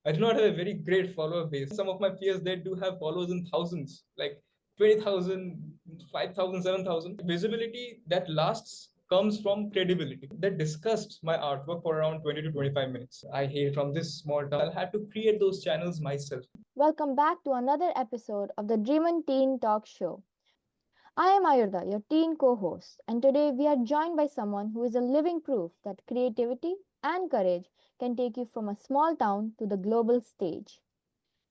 I do not have a very great follower base. Some of my peers, they do have followers in thousands, like 20,000, 5,000, 7,000. Visibility that lasts comes from credibility. They discussed my artwork for around 20 to 25 minutes. I hail from this small town. I had to create those channels myself. Welcome back to another episode of the Dreamin' Teen Talk Show. I am Ayurda, your teen co host, and today we are joined by someone who is a living proof that creativity and courage can take you from a small town to the global stage.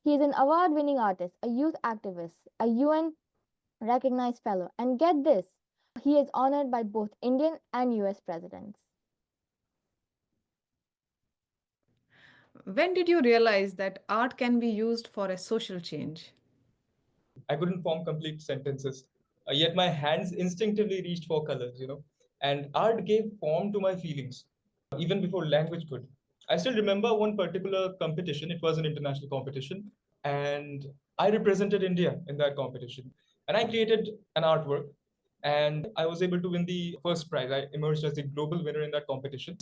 He is an award winning artist, a youth activist, a UN recognized fellow, and get this, he is honored by both Indian and US presidents. When did you realize that art can be used for a social change? I couldn't form complete sentences, yet my hands instinctively reached for colors. And art gave form to my feelings, even before language could. I still remember one particular competition. It was an international competition, and I represented India in that competition. And I created an artwork, and I was able to win the first prize. I emerged as the global winner in that competition.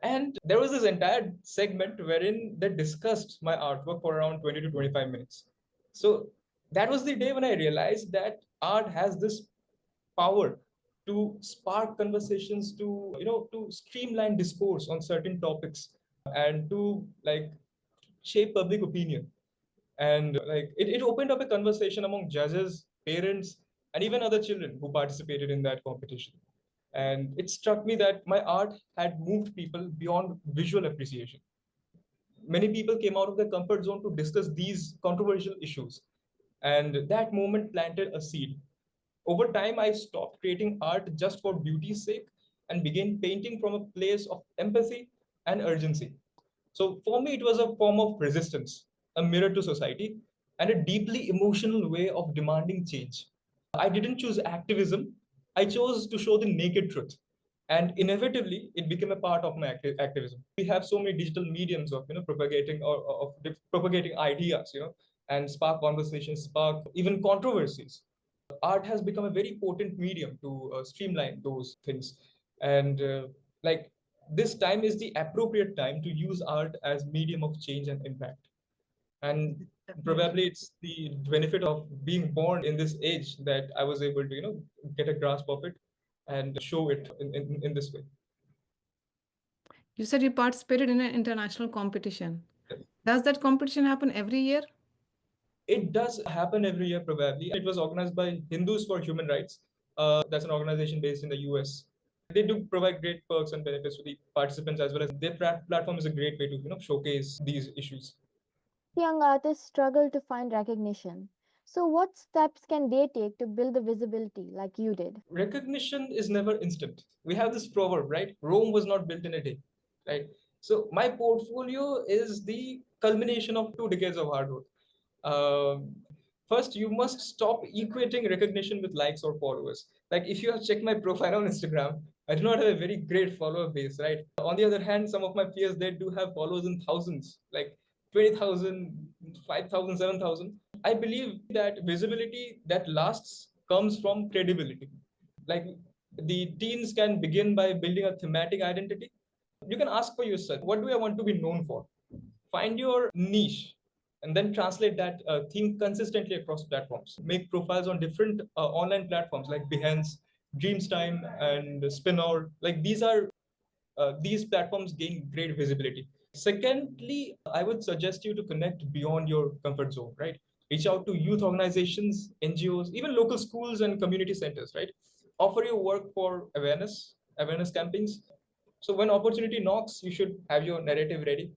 And there was this entire segment wherein they discussed my artwork for around 20 to 25 minutes. So that was the day when I realized that art has this power to spark conversations, to streamline discourse on certain topics, and to like shape public opinion. And it opened up a conversation among judges, parents, and even other children who participated in that competition. And it struck me that my art had moved people beyond visual appreciation. Many people came out of their comfort zone to discuss these controversial issues. And that moment planted a seed. Over time, I stopped creating art just for beauty's sake and began painting from a place of empathy and urgency. So for me, it was a form of resistance, a mirror to society, and a deeply emotional way of demanding change. I didn't choose activism. I chose to show the naked truth. And inevitably, it became a part of my activism. We have so many digital mediums of propagating propagating ideas, and spark conversations, spark even controversies. Art has become a very potent medium to streamline those things. And like this time is the appropriate time to use art as medium of change and impact. And Definitely. probably it's the benefit of being born in this age that I was able to get a grasp of it and show it in this way. You said you participated in an international competition. Does that competition happen every year? It does happen every year, probably. It was organized by Hindus for Human Rights. That's an organization based in the US. They do provide great perks and benefits to the participants, as well as their platform is a great way to showcase these issues. Young artists struggle to find recognition. So, what steps can they take to build the visibility like you did? Recognition is never instant. We have this proverb, right? Rome was not built in a day, right? So my portfolio is the culmination of 2 decades of hard work. Um, First, you must stop equating recognition with likes or followers. Like if you have checked my profile on Instagram, I do not have a very great follower base, right? On the other hand, some of my peers, they do have followers in thousands, like 20,000, 5,000, 7,000. I believe that visibility that lasts comes from credibility. Like the teens can begin by building a thematic identity. You can ask for yourself, what do I want to be known for? Find your niche and then translate that theme consistently across platforms. Make profiles on different online platforms like Behance, Dreamstime, and Spinor. Like these platforms gain great visibility. Secondly, I would suggest you to connect beyond your comfort zone, right? Reach out to youth organizations, NGOs, even local schools and community centers, right? Offer your work for awareness campaigns. So when opportunity knocks, you should have your narrative ready,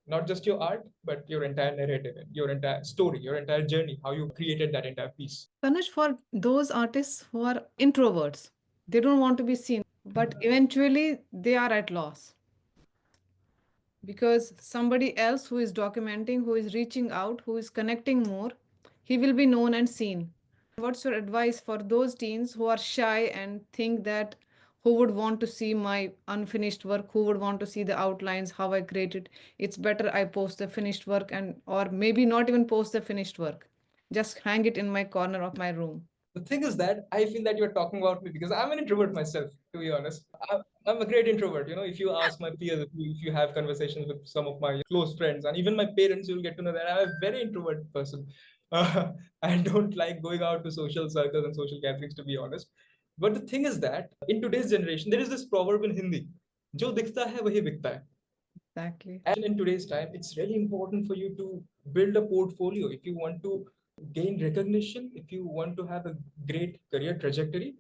not just your art, but your entire narrative, your entire story, your entire journey, how you created that entire piece. Tanuj, for those artists who are introverts, they don't want to be seen, but eventually they are at loss because somebody else who is documenting, who is reaching out, who is connecting more, he will be known and seen. What's your advice for those teens who are shy and think that who would want to see my unfinished work, who would want to see the outlines, how I created? It's better I post the finished work and or maybe not even post the finished work. Just hang it in my corner of my room. The thing is that I feel that you're talking about me because I'm an introvert myself, to be honest. I'm a great introvert. If you ask my peers, if you have conversations with some of my close friends, and even my parents, you'll get to know that I'm a very introvert person. Uh, I don't like going out to social circles and social gatherings, to be honest. But the thing is that in today's generation, there is this proverb in Hindi, "Jo dikhta hai wahi bikta hai." Exactly. And in today's time, it's really important for you to build a portfolio if you want to gain recognition, if you want to have a great career trajectory.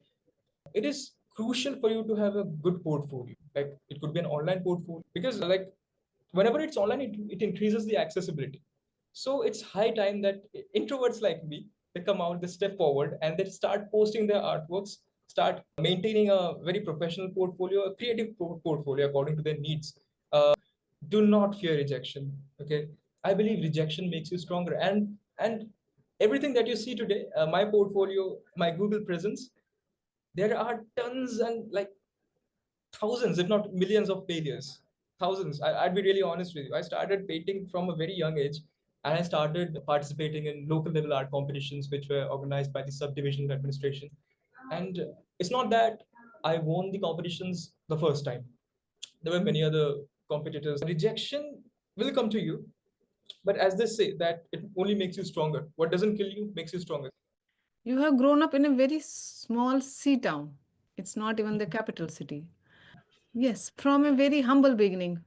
It is crucial for you to have a good portfolio. Like it could be an online portfolio because like whenever it's online, it increases the accessibility. So it's high time that introverts like me, they come out, they step forward, and they start posting their artworks, start maintaining a very professional portfolio, a creative portfolio according to their needs. Do not fear rejection. Okay, I believe rejection makes you stronger, and everything that you see today, my portfolio, my Google presence, there are tons and like thousands, if not millions of failures. Thousands. I'd be really honest with you. I started painting from a very young age, and I started participating in local level art competitions, which were organized by the subdivision administration. And it's not that I won the competitions the first time. There were many other competitors. Rejection will come to you, but as they say, that it only makes you stronger. What doesn't kill you makes you stronger. You have grown up in a very small sea town. It's not even the capital city. Yes, from a very humble beginning.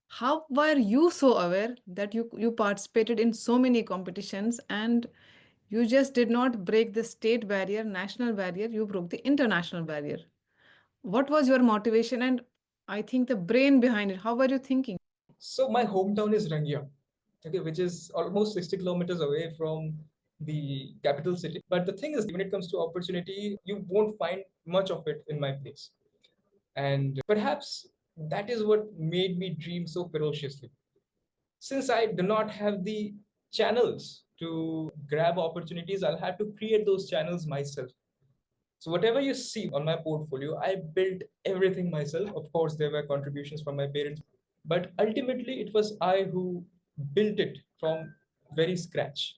How were you so aware that you participated in so many competitions and you just did not break the state barrier, national barrier, you broke the international barrier? What was your motivation and I think the brain behind it? How were you thinking? So my hometown is Rangia, okay, which is almost 60 kilometers away from the capital city. But the thing is, when it comes to opportunity, you won't find much of it in my place. And perhaps that is what made me dream so ferociously. Since I do not have the channels to grab opportunities, I'll have to create those channels myself. So whatever you see on my portfolio, I built everything myself. Of course, there were contributions from my parents, but ultimately it was I who built it from very scratch.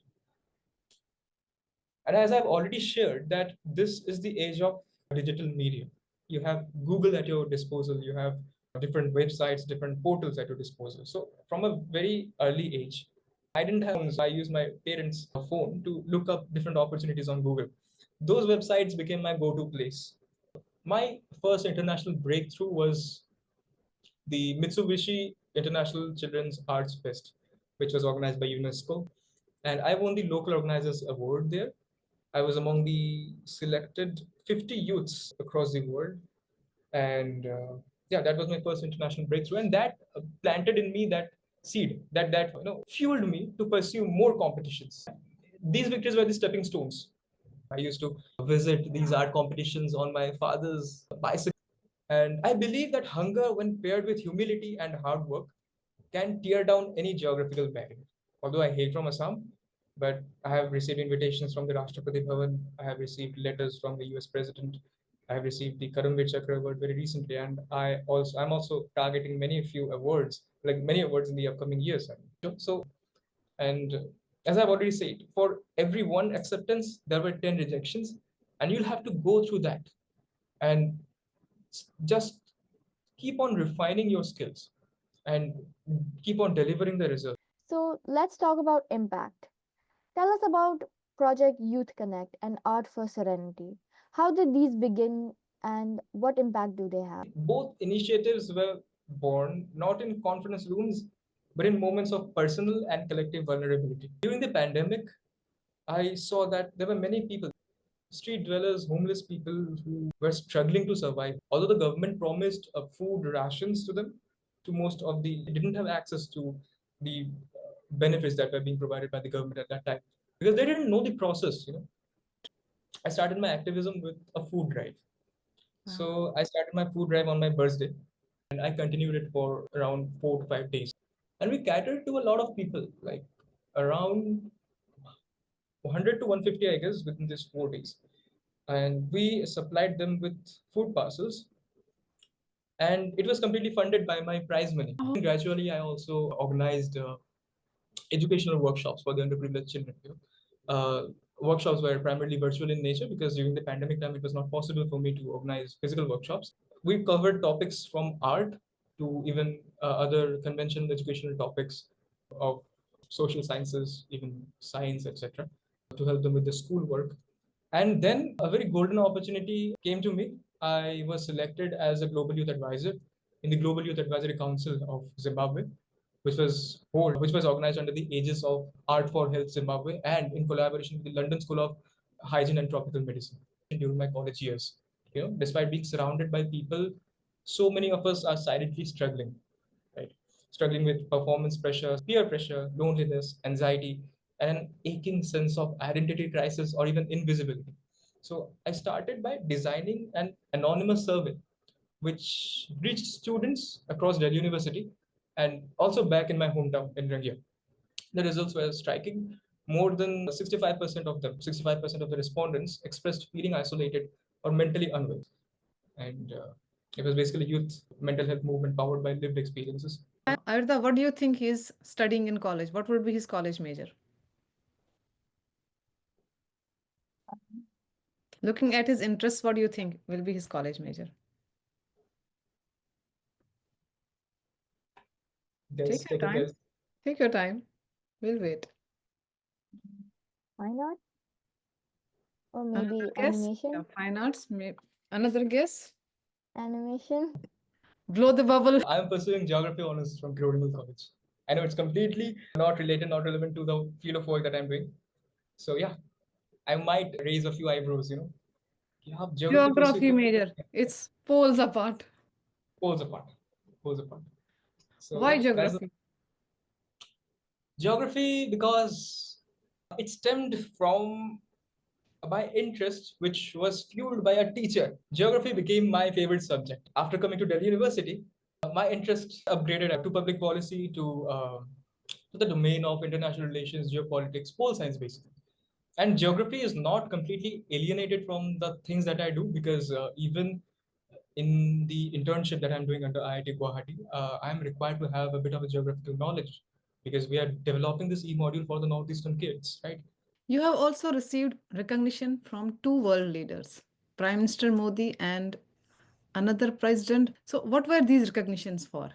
And as I've already shared, that this is the age of digital media. You have Google at your disposal, you have different websites, different portals at your disposal. So from a very early age, I didn't have phones. I used my parents' phone to look up different opportunities on Google. Those websites became my go-to place. My first international breakthrough was the Mitsubishi International Children's Arts Fest, which was organized by UNESCO. And I won the local organizers award there. I was among the selected 50 youths across the world. And yeah, that was my first international breakthrough. And that planted in me that seed that fueled me to pursue more competitions. These victories were the stepping stones. I used to visit these art competitions on my father's bicycle. And I believe that hunger, when paired with humility and hard work, can tear down any geographical barrier. Although I hail from Assam, but I have received invitations from the Rashtrapati Bhavan. I have received letters from the US President. I have received the Karamveer Chakra Award very recently, and I'm also targeting many few awards, like many awards in the upcoming years. So, and as I've already said, for every one acceptance, there were 10 rejections, and you'll have to go through that and just keep on refining your skills and keep on delivering the results. So let's talk about impact. Tell us about Project Youth Connect and Art for Serenity. How did these begin and what impact do they have? Both initiatives were born not in conference rooms, but in moments of personal and collective vulnerability. During the pandemic, I saw that there were many people, street dwellers, homeless people who were struggling to survive. Although the government promised food rations to them, to most of the they didn't have access to the benefits that were being provided by the government at that time because they didn't know the process. I started my activism with a food drive. Wow. So I started my food drive on my birthday and I continued it for around 4 to 5 days. And we catered to a lot of people, like around 100 to 150, I guess, within these 4 days. And we supplied them with food parcels. And it was completely funded by my prize money. And gradually, I also organized educational workshops for the underprivileged children. workshops were primarily virtual in nature because during the pandemic time it was not possible for me to organize physical workshops. We covered topics from art to even other conventional educational topics of social sciences, even science, etc., to help them with the schoolwork. And then a very golden opportunity came to me. I was selected as a global youth advisor in the Global Youth Advisory Council of Zimbabwe, which was organized under the aegis of Art for Health Zimbabwe and in collaboration with the London School of Hygiene and Tropical Medicine during my college years. Despite being surrounded by people, so many of us are silently struggling, right? Struggling with performance pressure, peer pressure, loneliness, anxiety, and an aching sense of identity crisis or even invisibility. So I started by designing an anonymous survey which reached students across Delhi University and also back in my hometown in Rangia. The results were striking. More than 65% of the respondents expressed feeling isolated or mentally unwell. And it was basically youth mental health movement powered by lived experiences. Ayurda, what do you think he's studying in college? What would be his college major? Looking at his interests, what do you think will be his college major? Guess, Take your take a time. guess. Take your time. We'll wait. Why not? Or Another maybe guess? Yeah, animation? fine arts. Another guess? Animation? Blow the bubble. I am pursuing geography honors from Grodemel College. I know it's completely not related, not relevant to the field of work that I'm doing. So yeah, I might raise a few eyebrows, Yeah, geography pursuit Geography major. It's poles apart. pulls apart. Pulls apart. So Why yeah, that's the geography? geography because it stemmed from my interest, which was fueled by a teacher. Geography became my favorite subject. After coming to Delhi University, my interest upgraded to public policy, to the domain of international relations, geopolitics, pole science, basically. And geography is not completely alienated from the things that I do because even in the internship that I'm doing under IIT Guwahati, I'm required to have a bit of a geographical knowledge because we are developing this e-module for the Northeastern kids, right? You have also received recognition from two world leaders, Prime Minister Modi and another president. So, what were these recognitions for?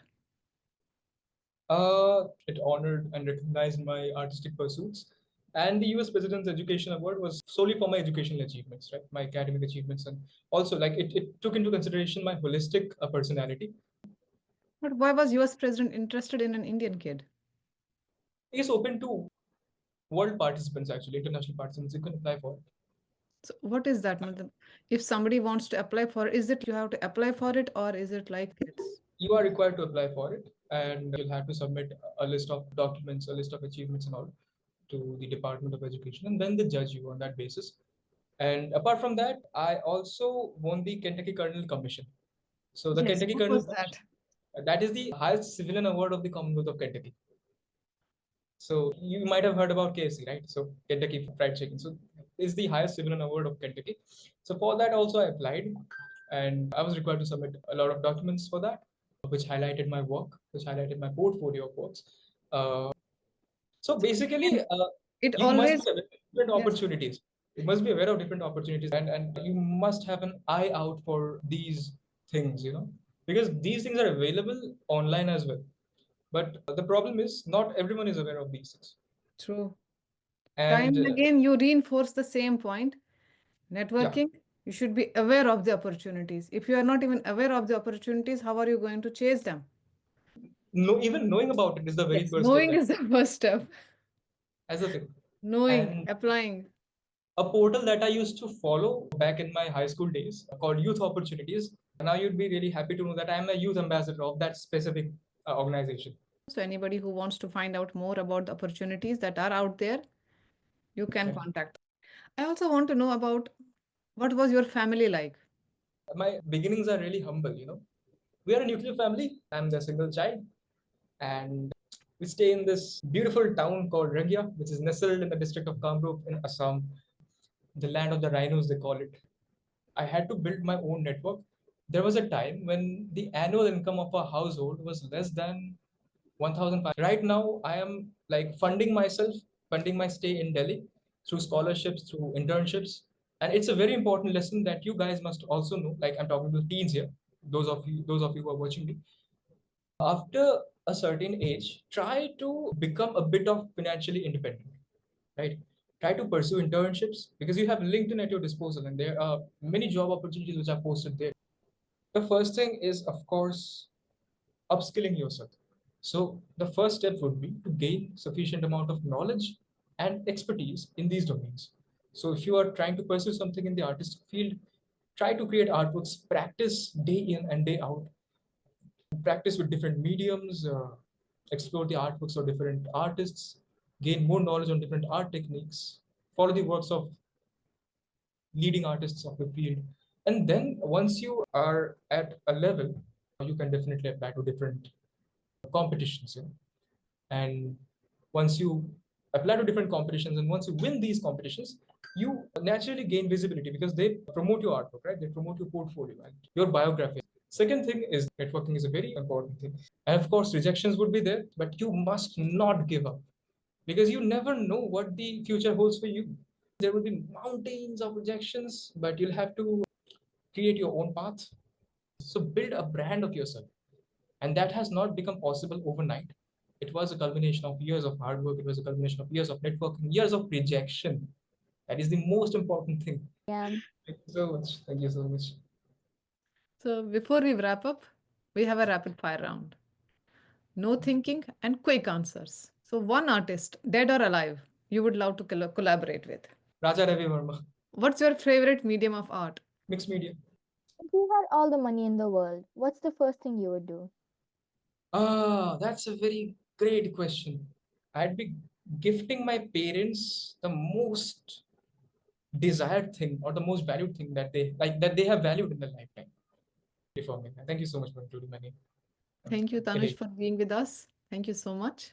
It honored and recognized my artistic pursuits. And the US President's Education Award was solely for my educational achievements, right? My academic achievements. And also, like, it took into consideration my holistic personality. But why was US president interested in an Indian kid? It is open to world participants, actually, international participants. You can apply for it. So, what is that? Matlab, if somebody wants to apply for, is it you have to apply for it, or is it like it's You are required to apply for it, and you'll have to submit a list of documents, a list of achievements, and all to the Department of Education, and then they judge you on that basis. And apart from that, I also won the Kentucky Colonel Commission. So the yes? Kentucky What Colonel was Commission, that? that is the highest civilian award of the Commonwealth of Kentucky. So you might have heard about KFC, right? So Kentucky Fried Chicken. So is the highest civilian award of Kentucky. So for that also I applied, and I was required to submit a lot of documents for that, which highlighted my work, which highlighted my portfolio of works. So basically, And it you must be always aware of different yes, opportunities. You must be aware of different opportunities, and you must have an eye out for these things, because these things are available online as well. But the problem is not everyone is aware of these things. true. Time And and again, you reinforce the same point. yeah, Networking, you should be aware of the opportunities. If you are not even aware of the opportunities, how are you going to chase them? no, even knowing about it is the very Yes, first step knowing that is the first step. as a thing. Knowing, And applying. a portal that I used to follow back in my high school days called Youth Opportunities. Now you'd be really happy to know that I'm a youth ambassador of that specific organization. So anybody who wants to find out more about the opportunities that are out there, you can Right. contact. I also want to know about what was your family like? My beginnings are really humble. We are a nuclear family. I'm the single child, and we stay in this beautiful town called Rangia, which is nestled in the district of Kamrup in Assam, the land of the rhinos, they call it. I had to build my own network. There was a time when the annual income of a household was less than 1,500. Right now, I am like funding myself, funding my stay in Delhi. through scholarships, through internships. And it's a very important lesson that you guys must also know. Like I'm talking to teens here, those of you who are watching me. After a certain age, try to become a bit of financially independent, right? Try to pursue internships because you have LinkedIn at your disposal and there are many job opportunities which are posted there. The first thing is, of course, upskilling yourself. So the first step would be to gain sufficient amount of knowledge and expertise in these domains. So if you are trying to pursue something in the artistic field, try to create artworks, practice day in and day out, practice with different mediums, explore the artworks of different artists, gain more knowledge on different art techniques, follow the works of leading artists of the field. And then once you are at a level, you can definitely apply to different competitions. And once you apply to different competitions and once you win these competitions, you naturally gain visibility because they promote your artwork, right? They promote your portfolio and your biography. Second thing is networking is a very important thing. And of course, rejections would be there, but you must not give up because you never know what the future holds for you. There will be mountains of rejections, but you'll have to create your own path. So build a brand of yourself. And that has not become possible overnight. It was a culmination of years of hard work. It was a culmination of years of networking, years of rejection. That is the most important thing. Yeah. Thank you so much. Thank you so much. So before we wrap up, we have a rapid fire round. No thinking and quick answers. So one artist, dead or alive, you would love to collaborate with. Raja Ravi Verma, What's your favorite medium of art? mixed media. If you had all the money in the world, what's the first thing you would do? That's a very great question. I'd be gifting my parents the most desired thing or the most valued thing that they like that they have valued in their lifetime. For me. Thank you so much for including my name. Thank you, It Tanuj, is. for being with us. Thank you so much.